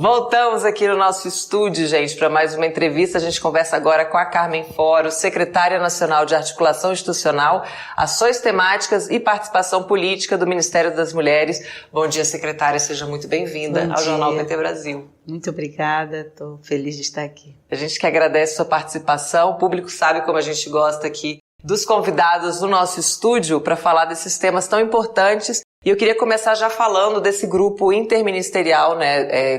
Voltamos aqui no nosso estúdio, gente, para mais uma entrevista. A gente conversa agora com a Carmen Foro, secretária nacional de Articulação Institucional, Ações Temáticas e Participação Política do Ministério das Mulheres. Bom dia, secretária, seja muito bem-vinda ao Jornal PT Brasil. Muito obrigada, estou feliz de estar aqui. A gente que agradece a sua participação, o público sabe como a gente gosta aqui dos convidados do nosso estúdio para falar desses temas tão importantes. E eu queria começar já falando desse grupo interministerial,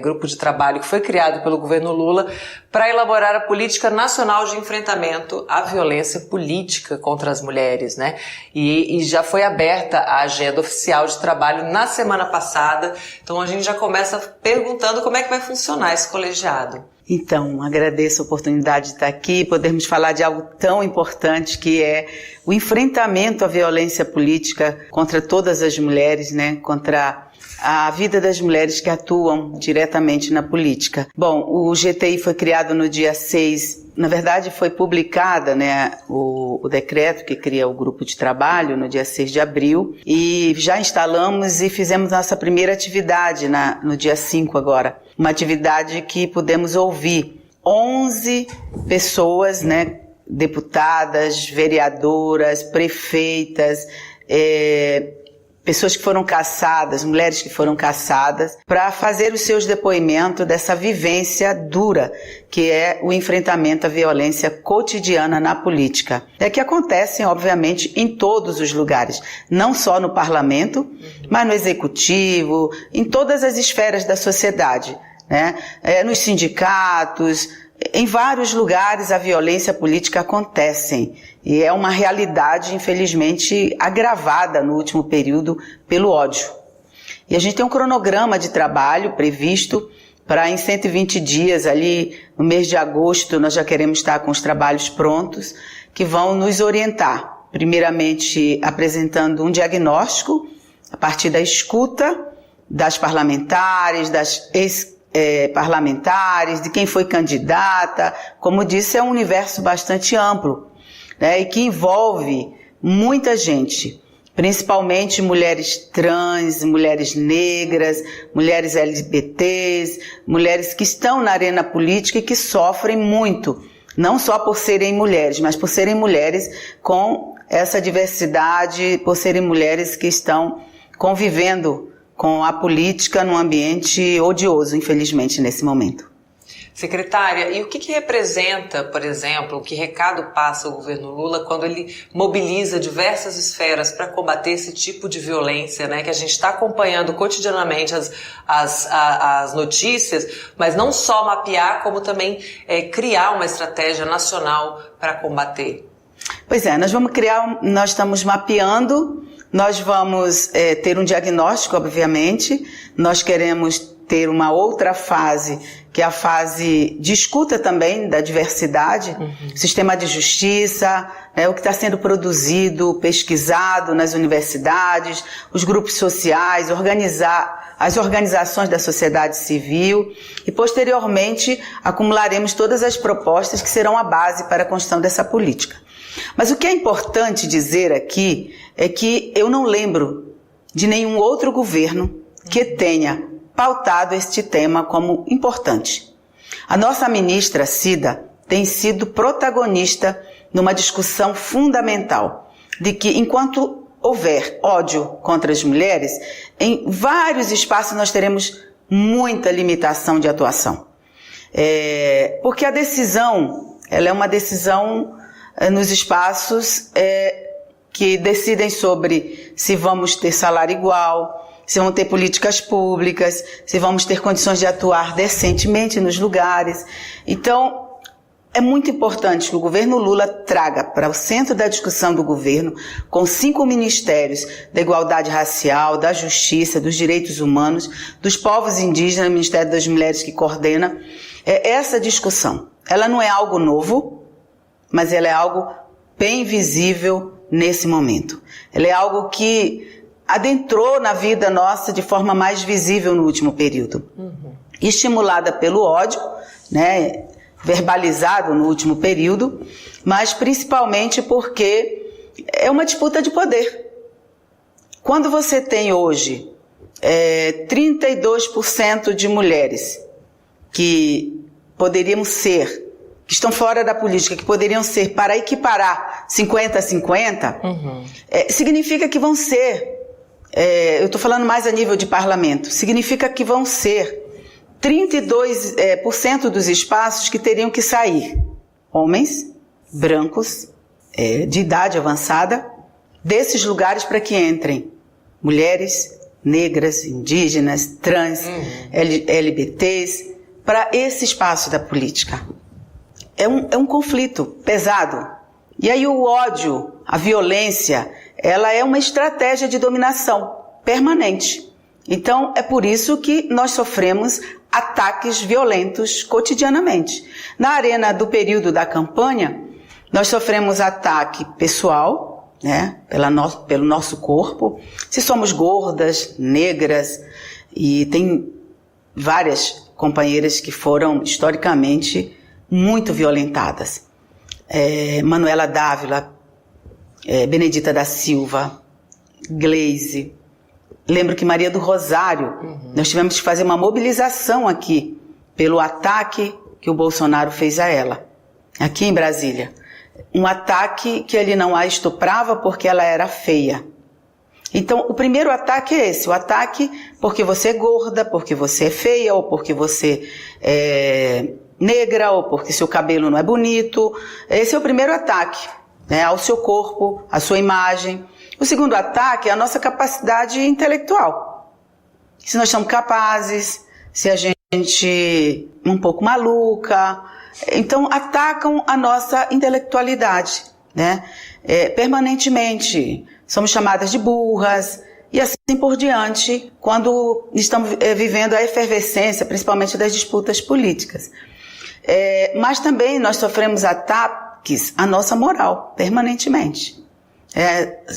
grupo de trabalho que foi criado pelo governo Lula para elaborar a política nacional de enfrentamento à violência política contra as mulheres, né? E já foi aberta a agenda oficial de trabalho na semana passada. Então a gente já começa perguntando como é que vai funcionar esse colegiado. Então, agradeço a oportunidade de estar aqui e podermos falar de algo tão importante que é o enfrentamento à violência política contra todas as mulheres, né? Contra a vida das mulheres que atuam diretamente na política. Bom, o GTI foi criado no dia 6, na verdade foi publicada, né, o decreto que cria o grupo de trabalho no dia 6 de abril e já instalamos e fizemos nossa primeira atividade no dia 5 agora. Uma atividade que pudemos ouvir 11 pessoas, né, deputadas, vereadoras, prefeitas, pessoas que foram caçadas, mulheres que foram caçadas, para fazer os seus depoimentos dessa vivência dura que é o enfrentamento à violência cotidiana na política. É que acontecem, obviamente, em todos os lugares, não só no parlamento, mas no executivo, em todas as esferas da sociedade, né? Nos sindicatos, em vários lugares a violência política acontece e é uma realidade, infelizmente, agravada no último período pelo ódio. E a gente tem um cronograma de trabalho previsto para em 120 dias, ali no mês de agosto, nós já queremos estar com os trabalhos prontos, que vão nos orientar. Primeiramente, apresentando um diagnóstico a partir da escuta das parlamentares, das parlamentares, de quem foi candidata. Como disse, é um universo bastante amplo, né, e que envolve muita gente, principalmente mulheres trans, mulheres negras, mulheres LGBTs, mulheres que estão na arena política e que sofrem muito, não só por serem mulheres, mas por serem mulheres com essa diversidade, por serem mulheres que estão convivendo com a política num ambiente odioso, infelizmente, nesse momento. Secretária, e o que representa, por exemplo, que recado passa o governo Lula quando ele mobiliza diversas esferas para combater esse tipo de violência, né, que a gente está acompanhando cotidianamente as notícias, mas não só mapear, como também criar uma estratégia nacional para combater? Pois é, nós estamos mapeando, nós vamos ter um diagnóstico, obviamente, nós queremos ter uma outra fase, que é a fase de escuta também da diversidade, sistema de justiça, o que está sendo produzido, pesquisado nas universidades, os grupos sociais, as organizações da sociedade civil e, posteriormente, acumularemos todas as propostas que serão a base para a construção dessa política. Mas o que é importante dizer aqui é que eu não lembro de nenhum outro governo que tenha pautado este tema como importante. A nossa ministra Cida tem sido protagonista numa discussão fundamental de que, enquanto houver ódio contra as mulheres, em vários espaços nós teremos muita limitação de atuação. Porque a decisão, ela é uma decisão nos espaços que decidem sobre se vamos ter salário igual, se vamos ter políticas públicas, se vamos ter condições de atuar decentemente nos lugares. Então, é muito importante que o governo Lula traga para o centro da discussão do governo, com 5 ministérios da igualdade racial, da justiça, dos direitos humanos, dos povos indígenas, o Ministério das Mulheres que coordena, essa discussão. Ela não é algo novo, mas ela é algo bem visível nesse momento. Ela é algo que adentrou na vida nossa de forma mais visível no último período. Estimulada pelo ódio, né, verbalizado no último período, mas principalmente porque é uma disputa de poder. Quando você tem hoje 32% de mulheres que poderiam ser, que estão fora da política, que poderiam ser para equiparar 50 a 50, significa que vão ser, eu estou falando mais a nível de parlamento, significa que vão ser 32% dos espaços que teriam que sair homens, brancos, de idade avançada, desses lugares para que entrem mulheres, negras, indígenas, trans, LGBTs, para esse espaço da política. É um conflito pesado. E aí o ódio, a violência, ela é uma estratégia de dominação permanente. Então, é por isso que nós sofremos ataques violentos cotidianamente. Na arena do período da campanha, nós sofremos ataque pessoal, né, pelo nosso corpo, se somos gordas, negras, e tem várias companheiras que foram historicamente muito violentadas. Manuela Dávila, Benedita da Silva, Gleise. Lembro que Maria do Rosário, nós tivemos que fazer uma mobilização aqui pelo ataque que o Bolsonaro fez a ela, aqui em Brasília. Um ataque que ele não a estuprava porque ela era feia. Então, o primeiro ataque é esse, o ataque porque você é gorda, porque você é feia, ou porque você é negra, ou porque seu cabelo não é bonito. Esse é o primeiro ataque, né, ao seu corpo, à sua imagem. O segundo ataque é a nossa capacidade intelectual. Se nós somos capazes, se a gente é um pouco maluca. Então, atacam a nossa intelectualidade, né? Permanentemente. Somos chamadas de burras e assim por diante, quando estamos vivendo a efervescência, principalmente das disputas políticas. Mas também nós sofremos ataques à nossa moral, permanentemente.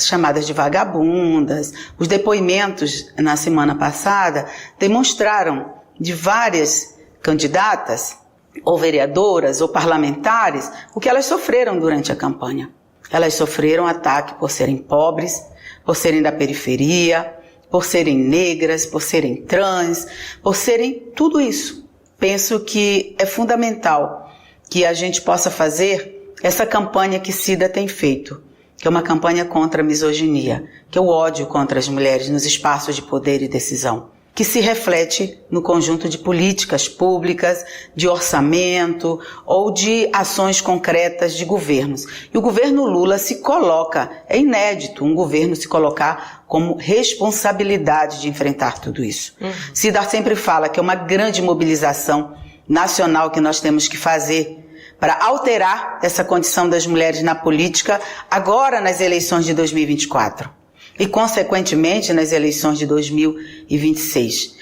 Chamadas de vagabundas. Os depoimentos na semana passada demonstraram de várias candidatas, ou vereadoras, ou parlamentares, o que elas sofreram durante a campanha. Elas sofreram ataque por serem pobres, por serem da periferia, por serem negras, por serem trans, por serem tudo isso. Penso que é fundamental que a gente possa fazer essa campanha que Cida tem feito, que é uma campanha contra a misoginia, que é o ódio contra as mulheres nos espaços de poder e decisão, que se reflete no conjunto de políticas públicas, de orçamento ou de ações concretas de governos. E o governo Lula se coloca, é inédito um governo se colocar como responsabilidade de enfrentar tudo isso. Cida sempre fala que é uma grande mobilização nacional que nós temos que fazer para alterar essa condição das mulheres na política agora nas eleições de 2024. E, consequentemente, nas eleições de 2026.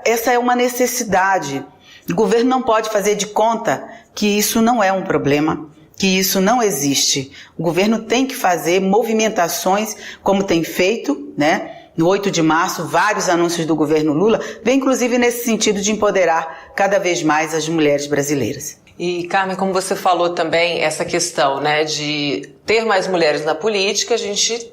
Essa é uma necessidade. O governo não pode fazer de conta que isso não é um problema, que isso não existe. O governo tem que fazer movimentações, como tem feito, né? No 8 de março, vários anúncios do governo Lula, vem inclusive nesse sentido de empoderar cada vez mais as mulheres brasileiras. E, Carmen, como você falou também, essa questão, né, de ter mais mulheres na política, a gente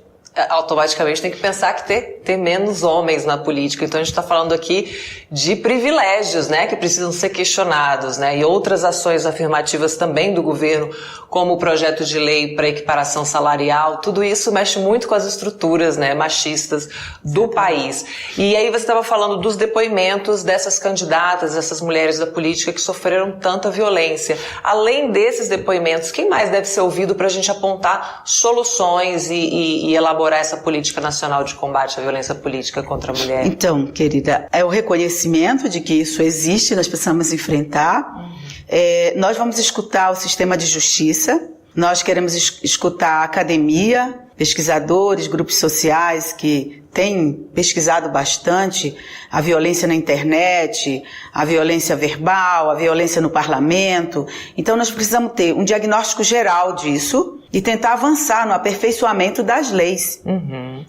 automaticamente tem que pensar que ter menos homens na política. Então a gente está falando aqui de privilégios, né, que precisam ser questionados, né, e outras ações afirmativas também do governo, como o projeto de lei para equiparação salarial. Tudo isso mexe muito com as estruturas, né, machistas do país. E aí você estava falando dos depoimentos dessas candidatas, dessas mulheres da política que sofreram tanta violência. Além desses depoimentos, quem mais deve ser ouvido para a gente apontar soluções e elaborar essa política nacional de combate à violência política contra a mulher? Então, querida, é o reconhecimento de que isso existe, nós precisamos enfrentar. Nós vamos escutar o sistema de justiça, nós queremos escutar a academia, pesquisadores, grupos sociais que têm pesquisado bastante a violência na internet, a violência verbal, a violência no parlamento. Então nós precisamos ter um diagnóstico geral disso e tentar avançar no aperfeiçoamento das leis.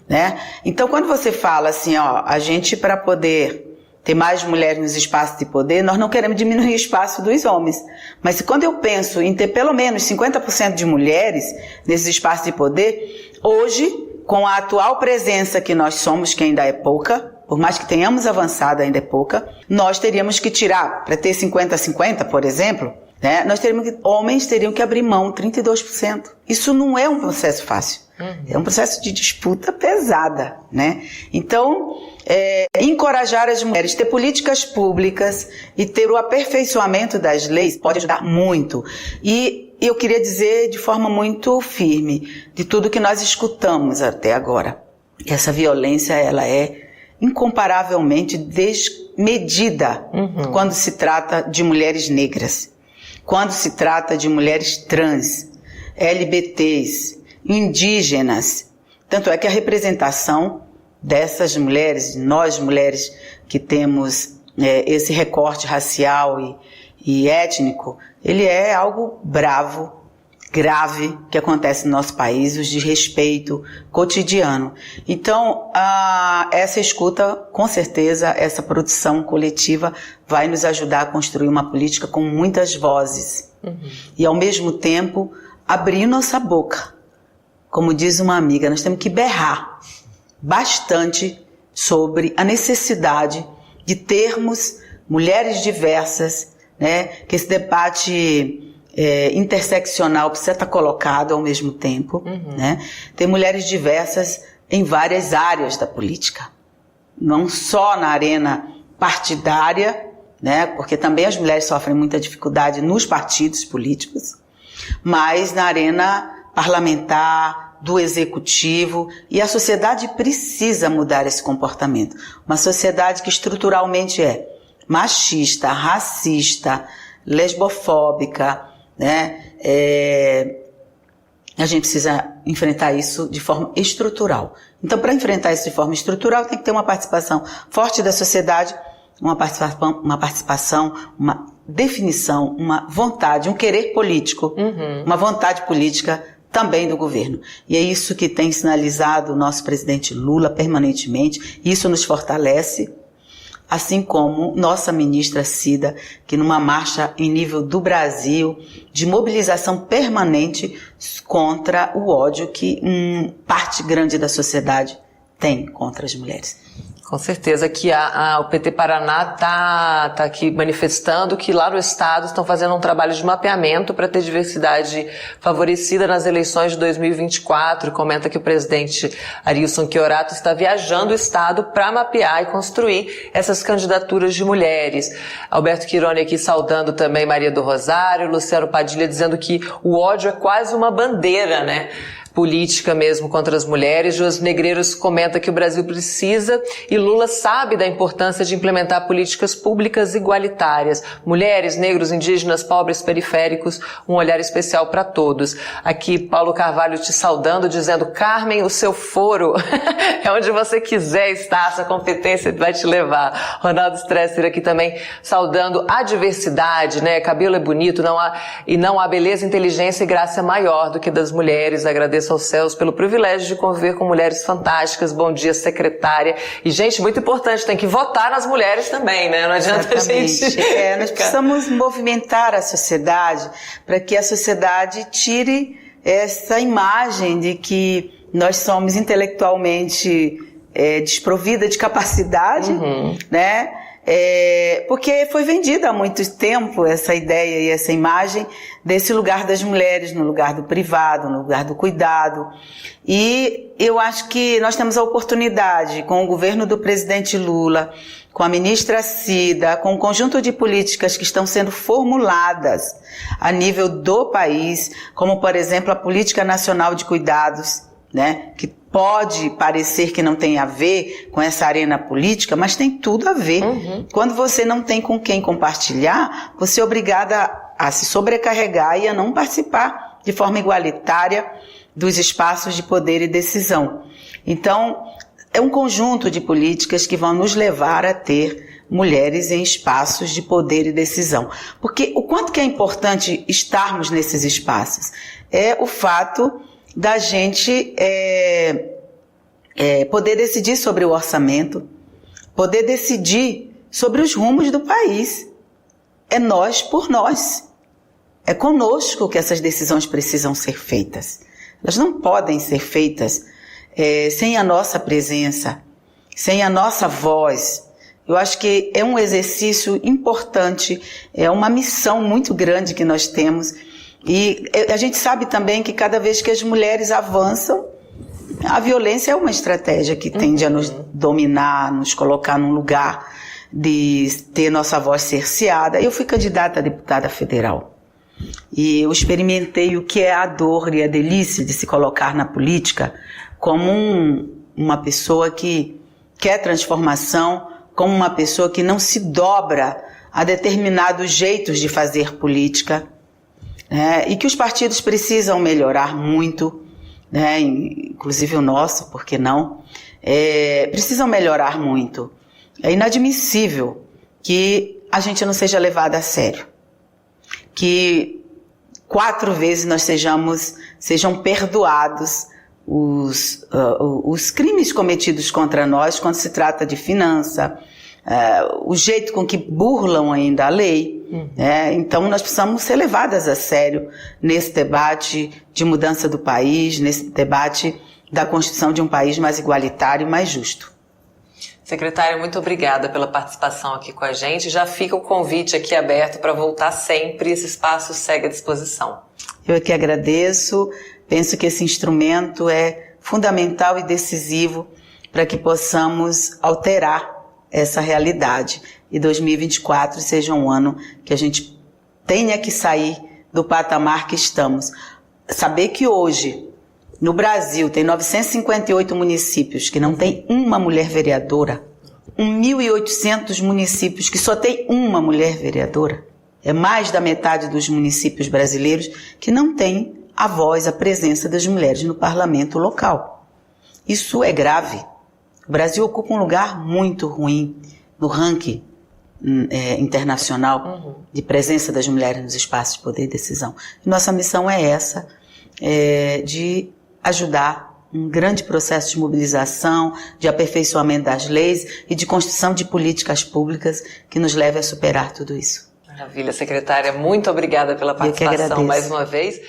Né? Então quando você fala assim, a gente para poder ter mais mulheres nos espaços de poder, nós não queremos diminuir o espaço dos homens. Mas quando eu penso em ter pelo menos 50% de mulheres nesses espaços de poder, hoje, com a atual presença que nós somos, que ainda é pouca, por mais que tenhamos avançado, ainda é pouca, nós teríamos que tirar, para ter 50-50, por exemplo, né, homens teriam que abrir mão 32%. Isso não é um processo fácil. É um processo de disputa pesada, né? Então, encorajar as mulheres, ter políticas públicas e ter o aperfeiçoamento das leis pode ajudar muito. E eu queria dizer de forma muito firme, de tudo que nós escutamos até agora, essa violência, ela é incomparavelmente desmedida quando se trata de mulheres negras, quando se trata de mulheres trans, LGBTs, indígenas. Tanto é que a representação dessas mulheres, nós mulheres que temos esse recorte racial e étnico, ele é algo bravo, grave, que acontece no nosso país, o desrespeito cotidiano. Então, essa escuta, com certeza, essa produção coletiva vai nos ajudar a construir uma política com muitas vozes. E, ao mesmo tempo, abrir nossa boca. Como diz uma amiga, nós temos que berrar bastante sobre a necessidade de termos mulheres diversas, né? Que esse debate interseccional precisa estar colocado ao mesmo tempo, né? Ter mulheres diversas em várias áreas da política, não só na arena partidária, né? Porque também as mulheres sofrem muita dificuldade nos partidos políticos, mas na arena parlamentar, do executivo, e a sociedade precisa mudar esse comportamento. Uma sociedade que estruturalmente é machista, racista, lesbofóbica, né? A gente precisa enfrentar isso de forma estrutural. Então, para enfrentar isso de forma estrutural, tem que ter uma participação forte da sociedade, uma participação, uma definição, uma vontade, um querer político, uma vontade política também do governo. E é isso que tem sinalizado o nosso presidente Lula permanentemente. Isso nos fortalece, assim como nossa ministra Cida, que numa marcha em nível do Brasil, de mobilização permanente contra o ódio que parte grande da sociedade tem contra as mulheres. Com certeza que o PT Paraná tá aqui manifestando que lá no estado estão fazendo um trabalho de mapeamento para ter diversidade favorecida nas eleições de 2024. Comenta que o presidente Arilson Chiorato está viajando o estado para mapear e construir essas candidaturas de mulheres. Alberto Quironi aqui saudando também Maria do Rosário, Luciano Padilha dizendo que o ódio é quase uma bandeira, né? Política mesmo contra as mulheres. José Negreiros comenta que o Brasil precisa e Lula sabe da importância de implementar políticas públicas igualitárias. Mulheres, negros, indígenas, pobres, periféricos, um olhar especial para todos. Aqui Paulo Carvalho te saudando, dizendo: Carmen, o seu foro é onde você quiser estar, essa competência vai te levar. Ronaldo Stresser aqui também saudando a diversidade, né? Cabelo é bonito, não há beleza, inteligência e graça maior do que das mulheres. Agradeço aos céus pelo privilégio de conviver com mulheres fantásticas. Bom dia, secretária. E, gente, muito importante, tem que votar nas mulheres também, né? Não adianta Exatamente. a gente... Nós precisamos movimentar a sociedade para que a sociedade tire essa imagem de que nós somos intelectualmente desprovida de capacidade, né? Porque foi vendida há muito tempo essa ideia e essa imagem desse lugar das mulheres, no lugar do privado, no lugar do cuidado. E eu acho que nós temos a oportunidade, com o governo do presidente Lula, com a ministra Cida, com um conjunto de políticas que estão sendo formuladas a nível do país, como, por exemplo, a Política Nacional de Cuidados, né, que pode parecer que não tem a ver com essa arena política, mas tem tudo a ver. Quando você não tem com quem compartilhar, você é obrigada a se sobrecarregar e a não participar de forma igualitária dos espaços de poder e decisão. Então, é um conjunto de políticas que vão nos levar a ter mulheres em espaços de poder e decisão. Porque o quanto que é importante estarmos nesses espaços é o fato da gente poder decidir sobre o orçamento, poder decidir sobre os rumos do país. É nós por nós. É conosco que essas decisões precisam ser feitas. Elas não podem ser feitas sem a nossa presença. sem a nossa voz. Eu acho que é um exercício importante, é uma missão muito grande que nós temos. E a gente sabe também que cada vez que as mulheres avançam, a violência é uma estratégia que tende a nos dominar, nos colocar num lugar de ter nossa voz cerceada. Eu fui candidata a deputada federal e eu experimentei o que é a dor e a delícia de se colocar na política como uma pessoa que quer transformação, como uma pessoa que não se dobra a determinados jeitos de fazer política, né? E que os partidos precisam melhorar muito, né? Inclusive o nosso, por que não? Precisam melhorar muito. É inadmissível que a gente não seja levada a sério, que 4 vezes nós sejam perdoados os crimes cometidos contra nós quando se trata de finança, o jeito com que burlam ainda a lei. Então nós precisamos ser levadas a sério nesse debate de mudança do país, nesse debate da construção de um país mais igualitário e mais justo. Secretária, muito obrigada pela participação aqui com a gente. Já fica o convite aqui aberto para voltar sempre. Esse espaço segue à disposição. Eu que agradeço. Penso que esse instrumento é fundamental e decisivo para que possamos alterar essa realidade. E 2024 seja um ano que a gente tenha que sair do patamar que estamos. Saber que hoje, no Brasil, tem 958 municípios que não tem uma mulher vereadora. 1.800 municípios que só tem uma mulher vereadora. É mais da metade dos municípios brasileiros que não tem a voz, a presença das mulheres no parlamento local. Isso é grave. O Brasil ocupa um lugar muito ruim no ranking internacional de presença das mulheres nos espaços de poder e decisão. Nossa missão é essa, de ajudar um grande processo de mobilização, de aperfeiçoamento das leis e de construção de políticas públicas que nos leve a superar tudo isso. Maravilha, secretária. Muito obrigada pela participação mais uma vez.